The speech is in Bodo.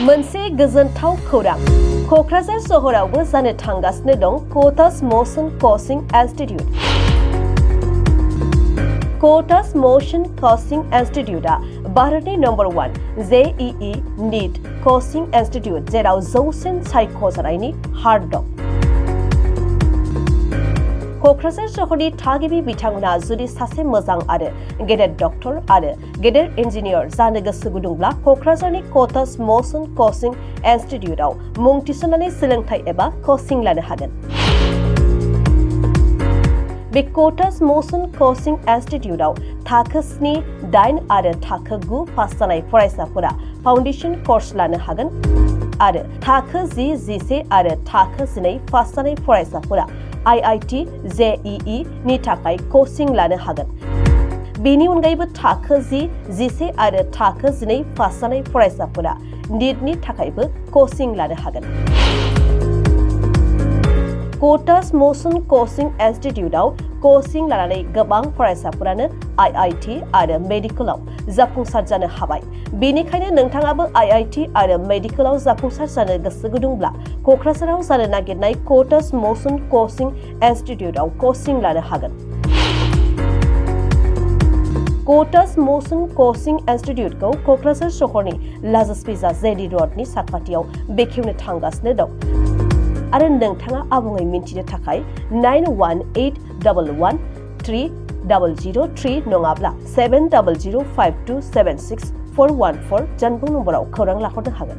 मोनसे गोजोनथाव खौरां क'क्राझार सहरावबो जानो थांगासिनो दं KOTA'S motion coaching institute. KOTA'S motion coaching इंस्टीट्यूटआ भारतनि number 1 JEE NEET coaching institute जेराव जौसिन सायख'जानायनि हार दं। क'क्राझार सहरनि थागिबि बिथांमोना जुदि सासे मोजां आरो गेदेर डक्टर आरो गेदेर इन्जिनियार जानो गोसो गुदुंब्ला क'क्राझारनि KOTA'S मोशन कोचिंग इंस्टीट्यूटआव मुं थिसननानै सोलोंथाइ एबा कोचिं लानो हागोन। बे KOTA'S मोशन कोचिंग इंस्टीट्यूटआव थाखो 7, 8 आरो थाखो 9 पास जानाय फरायसाफोरा फाउन्डेसन कोर्स लानो हागोन आरो थाखो 10, 11 आरो थाखो 12 पास जानाय फरायसाफोरा IIT JEE नि थाखाय कोचिं लानो हागोन। बेनि अनगायैबो थाखो 10, 11 आरो थाखो 12 पास जानाय फरायसाफोरा नीटनि थाखायबो कोचिं लानो हागोन। KOTA'S मोशन कोचिंग इंस्टीट्यूटआव कोचिं लानानै गोबां फरायसाफोरानो IIT आरो मेडिकेलाव जाफुंसार जानो हाबाय। बेनिखायनो नोंथाङाबो IIT आरो मेडिकेलाव जाफुंसार जानो गोसो गुदुंब्ला क'क्राझाराव जानो नागिरनाय KOTA'S मोशन कोचिंग इंस्टीट्यूटआव कोचिं लानो हागोन। KOTA'S मोशन कोचिंग इंस्टीट्यूटखौ क'क्राझार सहरनि लाजिज जेडी रोडनि साखाथियाव बेखेवनो थांगासिनो दं आरो नोंथाङा आबुङै मिन्थिनो थाखाय 9181130003 नङाब्ला 7005276414 जानबुं नम्बराव खौरां लाहरनो हागोन।